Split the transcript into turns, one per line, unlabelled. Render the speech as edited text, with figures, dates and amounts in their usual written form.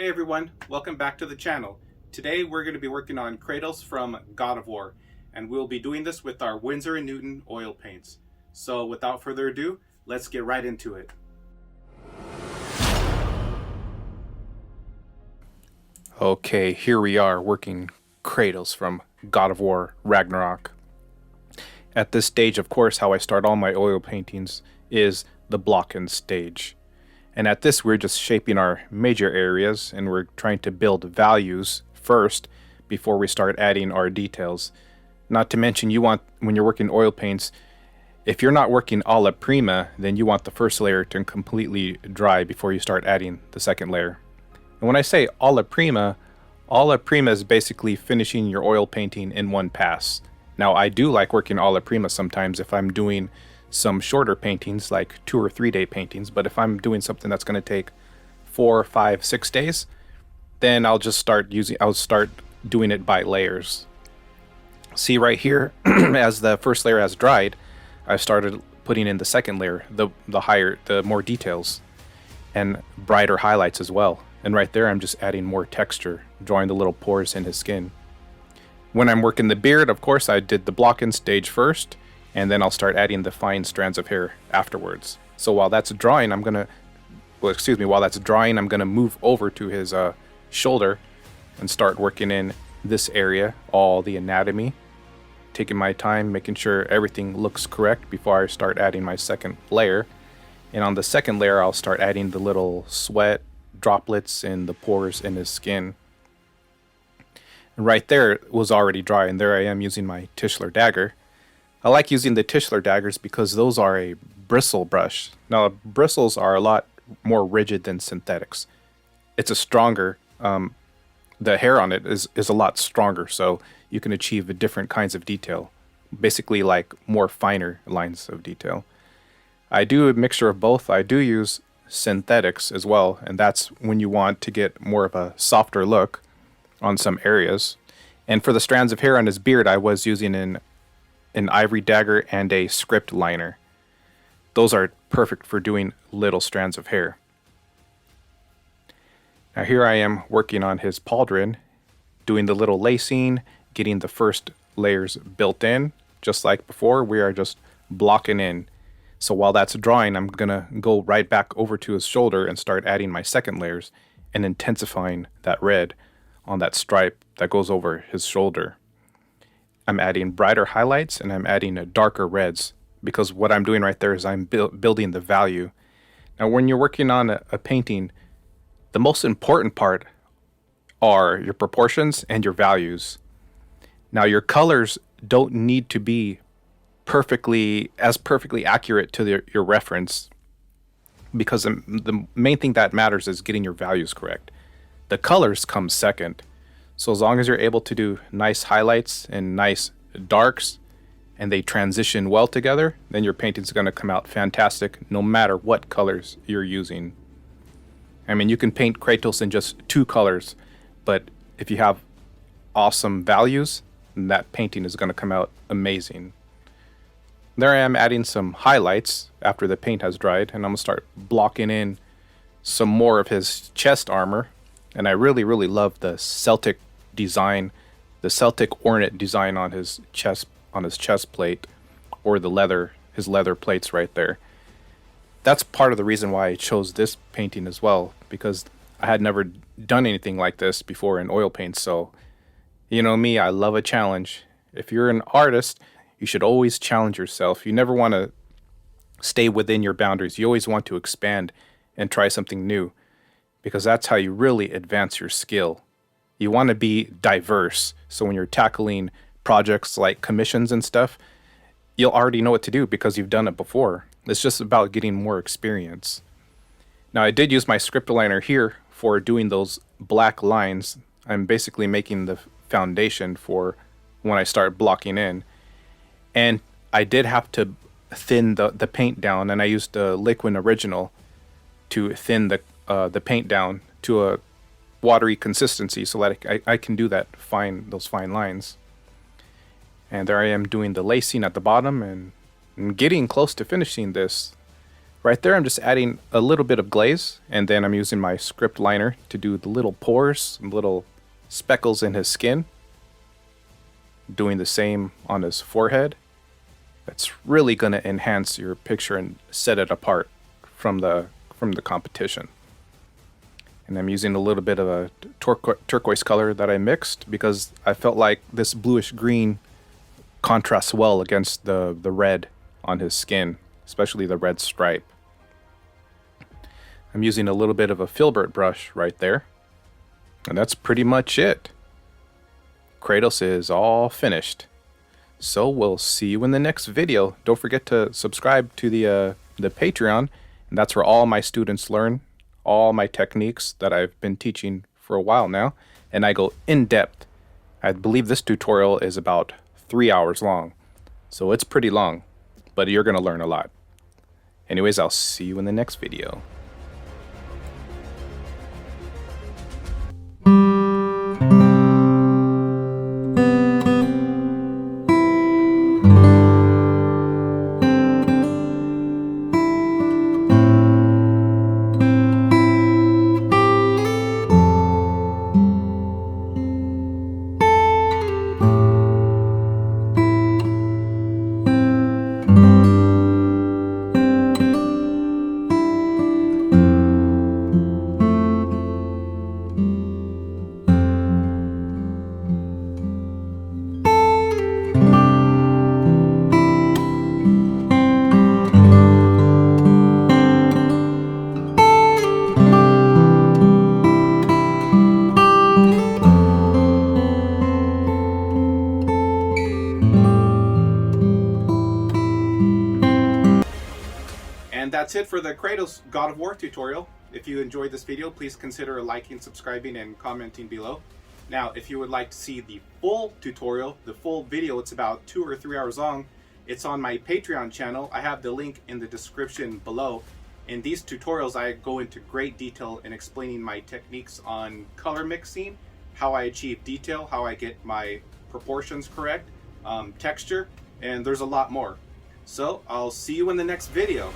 Hey everyone, welcome back to the channel. Today we're going to be working on Kratos from God of War, and we'll be doing this with our Winsor Newton oil paints. So without further ado, let's get right into it. Okay, here we are working Kratos from God of War Ragnarok. At this stage, of course, how I start all my oil paintings is the block-in stage. And at this, we're just shaping our major areas, and we're trying to build values first before we start adding our details. Not to mention, you want, when you're working oil paints, if you're not working alla prima, then you want the first layer to completely dry before you start adding the second layer. And when I say alla prima is basically finishing your oil painting in one pass. Now, I do like working alla prima sometimes if I'm doing some shorter paintings, like 2 or 3 day paintings, but if I'm doing something that's going to take 4, 5, 6 days, then I'll start doing it by layers. See right here, as the first layer has dried, I started putting in the second layer, the more details and brighter highlights as well. And right there, I'm just adding more texture, drawing the little pores in his skin. When I'm working the beard, of course, I did the block-in stage first, and then I'll start adding the fine strands of hair afterwards. So while that's drying, I'm gonna move over to his shoulder and start working in this area, all the anatomy, taking my time, making sure everything looks correct before I start adding my second layer. And on the second layer, I'll start adding the little sweat droplets and the pores in his skin. And right there it was already dry, and there I am using my Tischler dagger. I like using the Tischler daggers because those are a bristle brush. Now, bristles are a lot more rigid than synthetics. It's a stronger, the hair on it is a lot stronger, so you can achieve different kinds of detail. Basically like more finer lines of detail. I do a mixture of both. I do use synthetics as well, and that's when you want to get more of a softer look on some areas. And for the strands of hair on his beard, I was using an ivory dagger and a script liner. Those are perfect for doing little strands of hair. Now here I am working on his pauldron, doing the little lacing, getting the first layers built in. Just like before, we are just blocking in. So while that's drying, I'm gonna go right back over to his shoulder and start adding my second layers and intensifying that red on that stripe that goes over his shoulder. I'm adding brighter highlights and I'm adding darker reds, because what I'm doing right there is I'm building the value. Now when you're working on a painting, the most important part are your proportions and your values. Now your colors don't need to be perfectly accurate to your reference, because the main thing that matters is getting your values correct. The colors come second. So as long as you're able to do nice highlights and nice darks, and they transition well together, then your painting's going to come out fantastic no matter what colors you're using. I mean, you can paint Kratos in just 2 colors, but if you have awesome values, then that painting is going to come out amazing. There I am adding some highlights after the paint has dried, and I'm going to start blocking in some more of his chest armor. And I really, really love the Celtic design, the Celtic ornate design on his chest plate, or his leather plates right there. That's part of the reason why I chose this painting as well, because I had never done anything like this before in oil paint. So, you know me, I love a challenge. If you're an artist, you should always challenge yourself. You never want to stay within your boundaries. You always want to expand and try something new, because that's how you really advance your skill. You want to be diverse, so when you're tackling projects like commissions and stuff, you'll already know what to do because you've done it before. It's just about getting more experience. Now I did use my script liner here for doing those black lines. I'm basically making the foundation for when I start blocking in. And I did have to thin the paint down, and I used the Liquin Original to thin the paint down to a watery consistency so that I can do those fine lines. And there I am doing the lacing at the bottom and getting close to finishing this. Right there, I'm just adding a little bit of glaze, and then I'm using my script liner to do the little pores and little speckles in his skin. Doing the same on his forehead. That's really going to enhance your picture and set it apart from the competition. And I'm using a little bit of a turquoise color that I mixed because I felt like this bluish green contrasts well against the red on his skin, especially the red stripe. I'm using a little bit of a filbert brush right there. And that's pretty much it. Kratos is all finished. So we'll see you in the next video. Don't forget to subscribe to the Patreon. And that's where all my students learn all my techniques that I've been teaching for a while now. And I go in depth. I believe this tutorial is about 3 hours long. So it's pretty long, but you're going to learn a lot. Anyways, I'll see you in the next video. And that's it for the Kratos God of War tutorial. If you enjoyed this video, please consider liking, subscribing, and commenting below. Now, if you would like to see the full tutorial, the full video, it's about 2 or 3 hours long. It's on my Patreon channel. I have the link in the description below. In these tutorials, I go into great detail in explaining my techniques on color mixing, how I achieve detail, how I get my proportions correct, texture, and there's a lot more. So I'll see you in the next video.